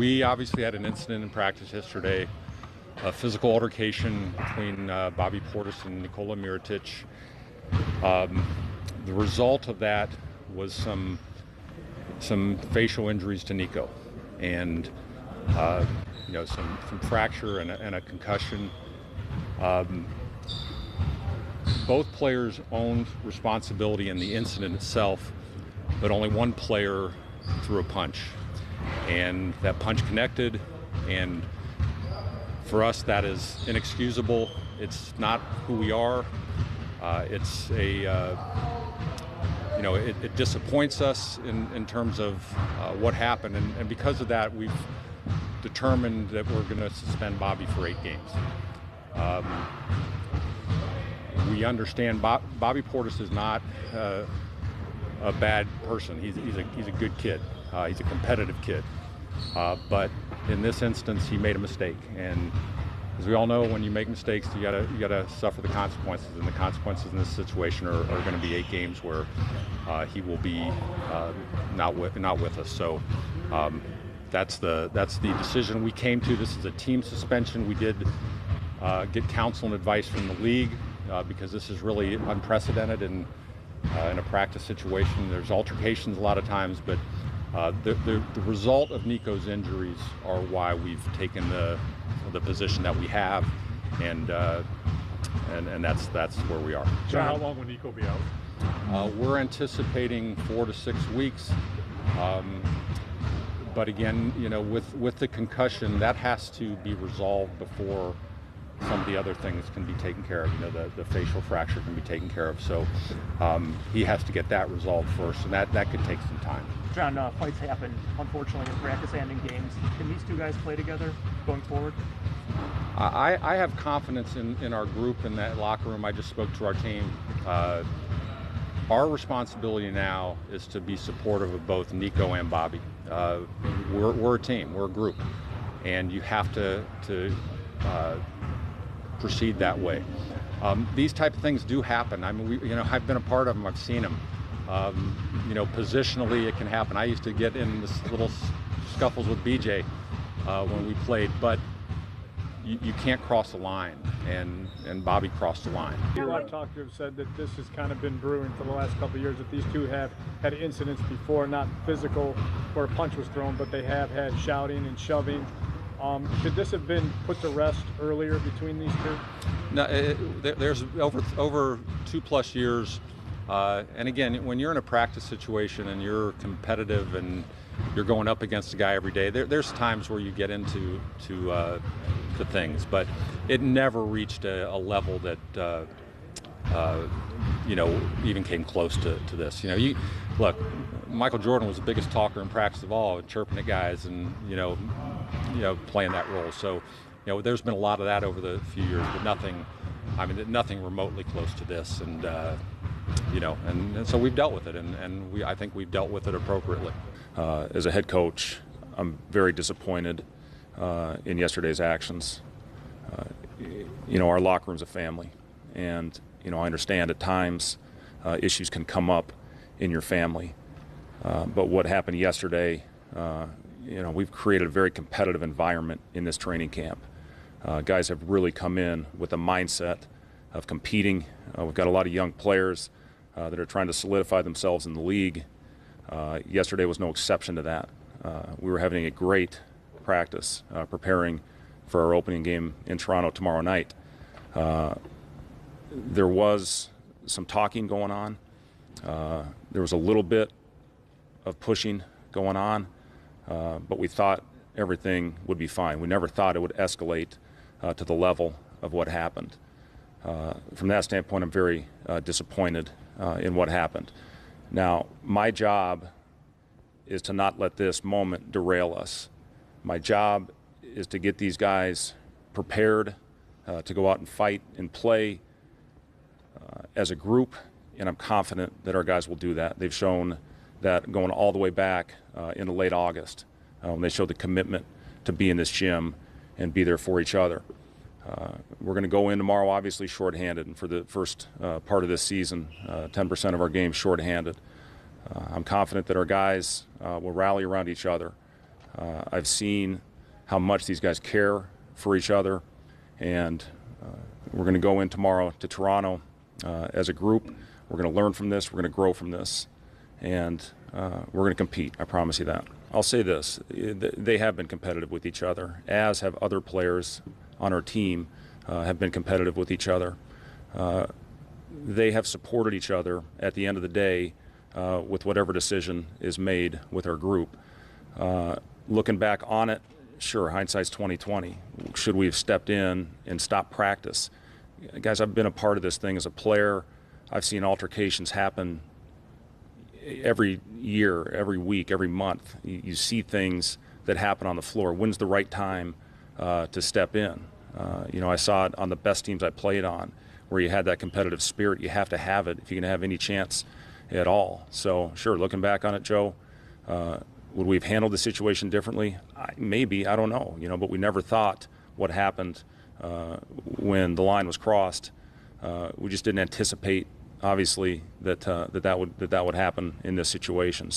We obviously had an incident in practice yesterday, a physical altercation between Bobby Portis and Nikola Mirotic. The result of that was some facial injuries to Nico, and some fracture and a concussion. Both players owned responsibility in the incident itself, but only one player threw a punch, and that punch connected, and for us that is inexcusable. It's not who we are. It disappoints us in terms of what happened, and because of that we've determined that we're going to suspend Bobby for 8 games. We understand Bobby Portis is not a bad person. He's a good kid. He's a competitive kid. But in this instance, he made a mistake. And as we all know, when you make mistakes, you gotta suffer the consequences. And the consequences in this situation are going to be 8 games where he will be not with us. So that's the decision we came to. This is a team suspension. We did get counsel and advice from the league because this is really unprecedented in a practice situation. There's altercations a lot of times, but the result of Nico's injuries are why we've taken the position that we have, and that's where we are. So how long will Nico be out? We're anticipating 4 to 6 weeks. But again, with the concussion, that has to be resolved before some of the other things can be taken care of. The facial fracture can be taken care of. So he has to get that resolved first, and that could take some time. John, fights happen, unfortunately, in practice and in games. Can these two guys play together going forward? I have confidence in our group, in that locker room. I just spoke to our team. Our responsibility now is to be supportive of both Nico and Bobby. We're a team, we're a group, and you have to proceed that way. These type of things do happen. I mean, I've been a part of them. I've seen them. Positionally, it can happen. I used to get in this little scuffles with BJ when we played, but you can't cross the line, and Bobby crossed the line. I've talked to have said that this has kind of been brewing for the last couple of years, that these two have had incidents before, not physical where a punch was thrown, but they have had shouting and shoving. Could this have been put to rest earlier between these two? No, there's over 2+ years. And again, when you're in a practice situation and you're competitive and you're going up against a guy every day, there's times where you get into things, but it never reached a level that even came close to this. Look, Michael Jordan was the biggest talker in practice of all, chirping at guys and playing that role. So there's been a lot of that over the few years, but nothing remotely close to this. And and so we've dealt with it, and I think we've dealt with it appropriately. As a head coach, I'm very disappointed in yesterday's actions. Our locker room's a family, and I understand at times issues can come up in your family. But what happened yesterday, we've created a very competitive environment in this training camp. Guys have really come in with a mindset of competing. We've got a lot of young players that are trying to solidify themselves in the league. Yesterday was no exception to that. We were having a great practice preparing for our opening game in Toronto tomorrow night. There was some talking going on. There was a little bit of pushing going on, but we thought everything would be fine. We never thought it would escalate to the level of what happened. From that standpoint, I'm very disappointed in what happened. Now, my job is to not let this moment derail us. My job is to get these guys prepared to go out and fight and play as a group, and I'm confident that our guys will do that. They've shown that going all the way back into late August, when they showed the commitment to be in this gym and be there for each other. We're going to go in tomorrow, obviously, shorthanded, and for the first part of this season, 10% of our games shorthanded. I'm confident that our guys will rally around each other. I've seen how much these guys care for each other, and we're going to go in tomorrow to Toronto as a group. We're going to learn from this. We're going to grow from this, and we're going to compete. I promise you that. I'll say this: they have been competitive with each other, as have other players on our team have been competitive with each other. They have supported each other at the end of the day with whatever decision is made with our group. Looking back on it, sure, hindsight's 20/20. Should we have stepped in and stopped practice? Guys, I've been a part of this thing as a player. I've seen altercations happen every year, every week, every month. You see things that happen on the floor. When's the right time to step in? I saw it on the best teams I played on, where you had that competitive spirit. You have to have it if you're going to have any chance at all. So, sure, looking back on it, Joe, would we have handled the situation differently? Maybe, I don't know. But we never thought what happened when the line was crossed. We just didn't anticipate, obviously, that would happen in this situation.